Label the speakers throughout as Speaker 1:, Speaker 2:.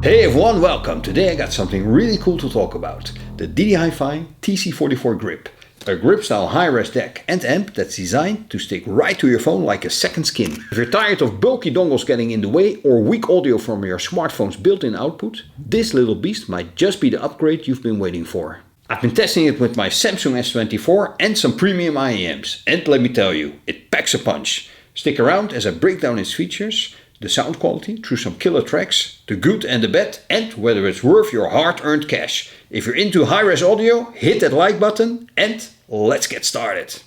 Speaker 1: Hey everyone, welcome! Today I got something really cool to talk about. The DDHiFi TC44Grip. A grip style Hi-Res DAC and amp that's designed to stick right to your phone like a second skin. If you're tired of bulky dongles getting in the way or weak audio from your smartphone's built-in output, this little beast might just be the upgrade you've been waiting for. I've been testing it with my Samsung S24 and some premium IEMs, and let me tell you, it packs a punch. Stick around as I break down its features, the sound quality through some killer tracks, the good and the bad, and whether it's worth your hard-earned cash. If you're into high-res audio, hit that like button and let's get started.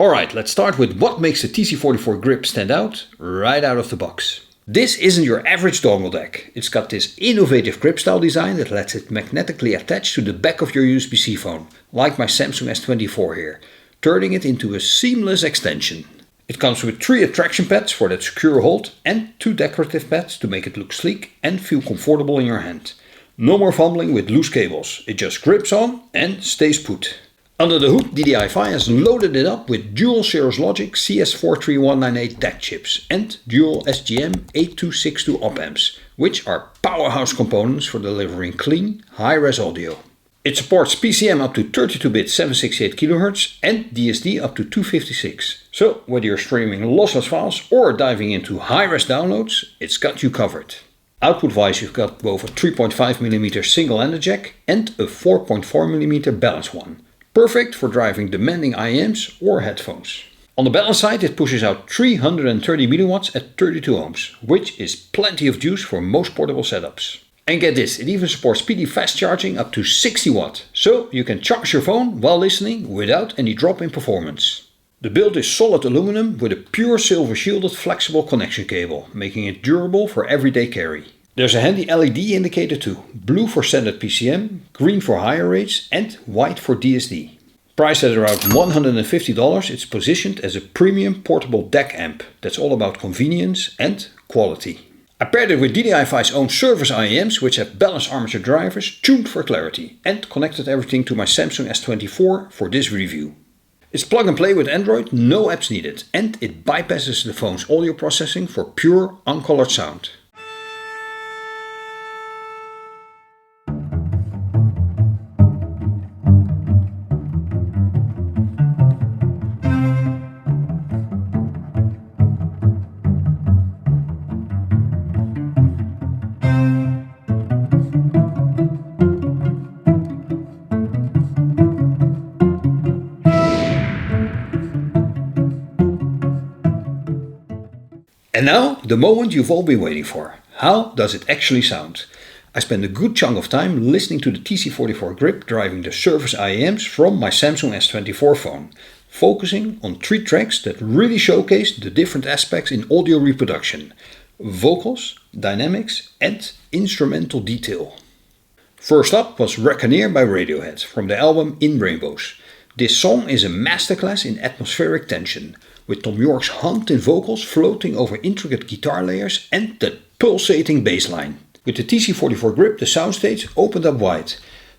Speaker 1: Alright, let's start with what makes the TC44Grip stand out right out of the box. This isn't your average dongle DAC. It's got this innovative grip style design that lets it magnetically attach to the back of your USB-C phone, like my Samsung S24 here, turning it into a seamless extension. It comes with 3 attraction pads for that secure hold and 2 decorative pads to make it look sleek and feel comfortable in your hand. No more fumbling with loose cables, it just grips on and stays put. Under the hood, DDHiFi has loaded it up with dual Cirrus Logic CS43198 DAC chips and dual SGM8262 op-amps, which are powerhouse components for delivering clean, high-res audio. It supports PCM up to 32-bit 768 kHz and DSD up to 256. So whether you're streaming lossless files or diving into high-res downloads, it's got you covered. Output-wise, you've got both a 3.5mm single-ended jack and a 4.4mm balanced one. Perfect for driving demanding IEMs or headphones. On the balance side, it pushes out 330 mW at 32 ohms, which is plenty of juice for most portable setups. And get this, it even supports PD fast charging up to 60 watt, so you can charge your phone while listening without any drop in performance. The build is solid aluminum with a pure silver shielded flexible connection cable, making it durable for everyday carry. There's a handy LED indicator too, blue for standard PCM, green for higher rates and white for DSD. Priced at around $150, it's positioned as a premium portable DAC amp that's all about convenience and quality. I paired it with DDHiFi's own service IEMs, which have balanced armature drivers tuned for clarity, and connected everything to my Samsung S24 for this review. It's plug and play with Android, no apps needed, and it bypasses the phone's audio processing for pure uncolored sound. And now, the moment you've all been waiting for. How does it actually sound? I spent a good chunk of time listening to the TC44Grip driving the service IEMs from my Samsung S24 phone, focusing on 3 tracks that really showcase the different aspects in audio reproduction: vocals, dynamics and instrumental detail. First up was Reckoneer by Radiohead from the album In Rainbows. This song is a masterclass in atmospheric tension, with Tom York's haunting vocals floating over intricate guitar layers and that pulsating bass line. With the TC44Grip, the soundstage opened up wide.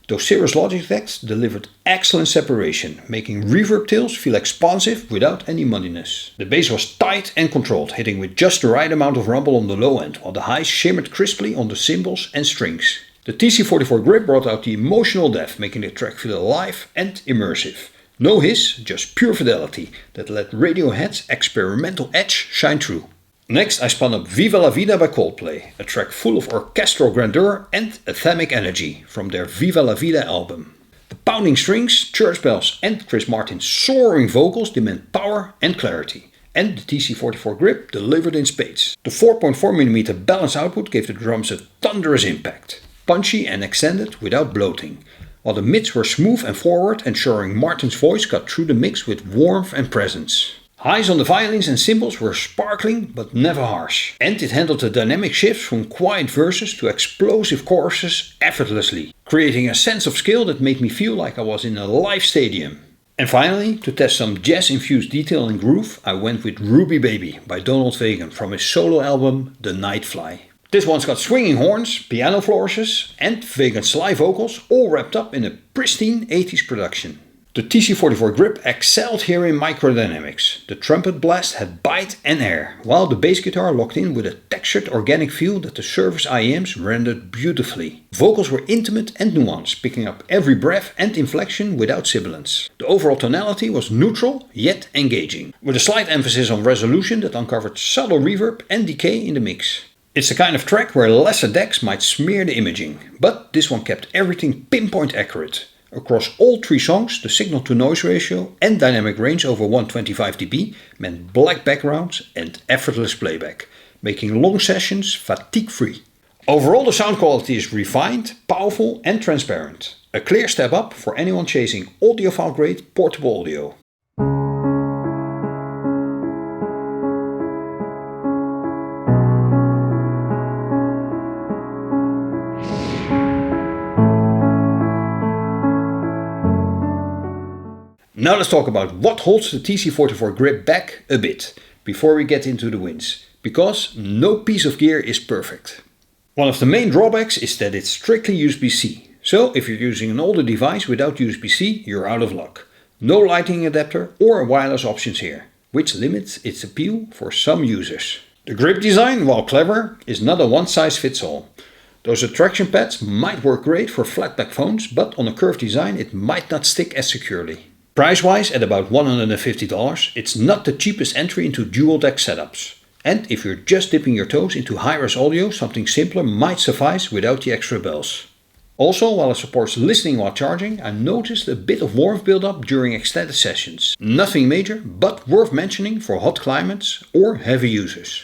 Speaker 1: Those Cirrus Logic DACs delivered excellent separation, making reverb tails feel expansive without any muddiness. The bass was tight and controlled, hitting with just the right amount of rumble on the low end, while the highs shimmered crisply on the cymbals and strings. The TC44Grip brought out the emotional depth, making the track feel alive and immersive. No hiss, just pure fidelity that let Radiohead's experimental edge shine through. Next I spun up Viva La Vida by Coldplay, a track full of orchestral grandeur and anthemic energy from their Viva La Vida album. The pounding strings, church bells and Chris Martin's soaring vocals demand power and clarity. And the TC44Grip delivered in spades. The 4.4mm balance output gave the drums a thunderous impact, punchy and extended without bloating, while the mids were smooth and forward, ensuring Martin's voice got through the mix with warmth and presence. Highs on the violins and cymbals were sparkling but never harsh, and it handled the dynamic shifts from quiet verses to explosive choruses effortlessly, creating a sense of scale that made me feel like I was in a live stadium. And finally, to test some jazz-infused detail and groove, I went with Ruby Baby by Donald Fagen from his solo album The Nightfly. This one's got swinging horns, piano flourishes and Fagen's slide vocals all wrapped up in a pristine 80s production. The TC44Grip excelled here in microdynamics. The trumpet blast had bite and air, while the bass guitar locked in with a textured organic feel that the Surface IEMs rendered beautifully. Vocals were intimate and nuanced, picking up every breath and inflection without sibilance. The overall tonality was neutral yet engaging, with a slight emphasis on resolution that uncovered subtle reverb and decay in the mix. It's the kind of track where lesser decks might smear the imaging, but this one kept everything pinpoint accurate. Across all 3 songs, the signal-to-noise ratio and dynamic range over 125 dB meant black backgrounds and effortless playback, making long sessions fatigue-free. Overall, the sound quality is refined, powerful and transparent. A clear step up for anyone chasing audiophile-grade portable audio. Now let's talk about what holds the TC44Grip back a bit, before we get into the wins, because no piece of gear is perfect. One of the main drawbacks is that it's strictly USB-C, so if you're using an older device without USB-C, you're out of luck. No lightning adapter or wireless options here, which limits its appeal for some users. The grip design, while clever, is not a one-size-fits-all. Those attraction pads might work great for flat-back phones, but on a curved design it might not stick as securely. Price-wise, at about $150, it's not the cheapest entry into dual-deck setups. And if you're just dipping your toes into Hi-Res audio, something simpler might suffice without the extra bells. Also, while it supports listening while charging, I noticed a bit of warmth build-up during extended sessions. Nothing major, but worth mentioning for hot climates or heavy users.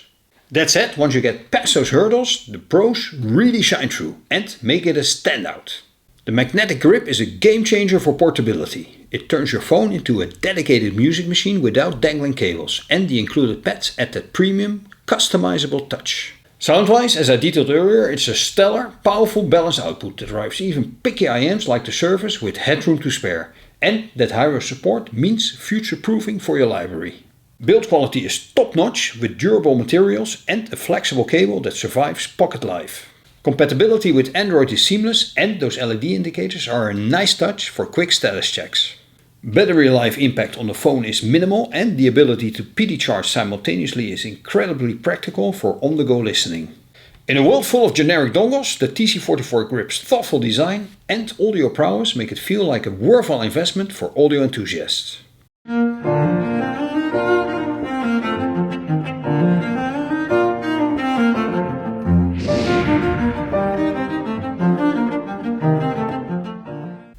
Speaker 1: That said, once you get past those hurdles, the pros really shine through and make it a standout. The magnetic grip is a game changer for portability. It turns your phone into a dedicated music machine without dangling cables, and the included pads add that premium, customizable touch. Sound-wise, as I detailed earlier, it's a stellar, powerful balanced output that drives even picky IEMs like the Surface with headroom to spare, and that Hi-Res support means future-proofing for your library. Build quality is top-notch with durable materials and a flexible cable that survives pocket life. Compatibility with Android is seamless, and those LED indicators are a nice touch for quick status checks. Battery life impact on the phone is minimal, and the ability to PD charge simultaneously is incredibly practical for on-the-go listening. In a world full of generic dongles, the TC44Grip's thoughtful design and audio prowess make it feel like a worthwhile investment for audio enthusiasts.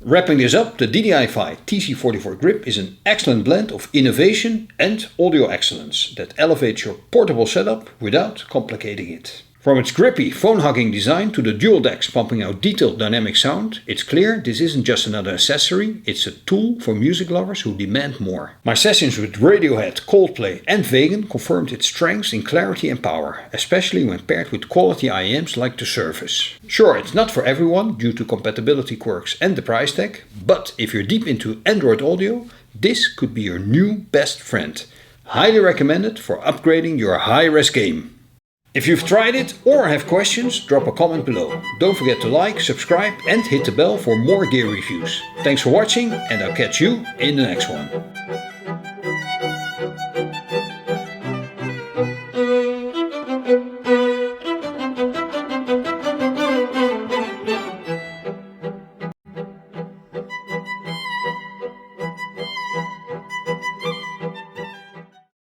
Speaker 1: Wrapping this up, the DDHiFi TC44Grip is an excellent blend of innovation and audio excellence that elevates your portable setup without complicating it. From its grippy, phone-hugging design to the dual decks pumping out detailed dynamic sound, it's clear this isn't just another accessory, it's a tool for music lovers who demand more. My sessions with Radiohead, Coldplay and Fagen confirmed its strengths in clarity and power, especially when paired with quality IEMs like the Surface. Sure, it's not for everyone due to compatibility quirks and the price tag, but if you're deep into Android audio, this could be your new best friend. Highly recommended for upgrading your Hi-Res game. If you've tried it or have questions, drop a comment below. Don't forget to like, subscribe and hit the bell for more gear reviews. Thanks for watching, and I'll catch you in the next one.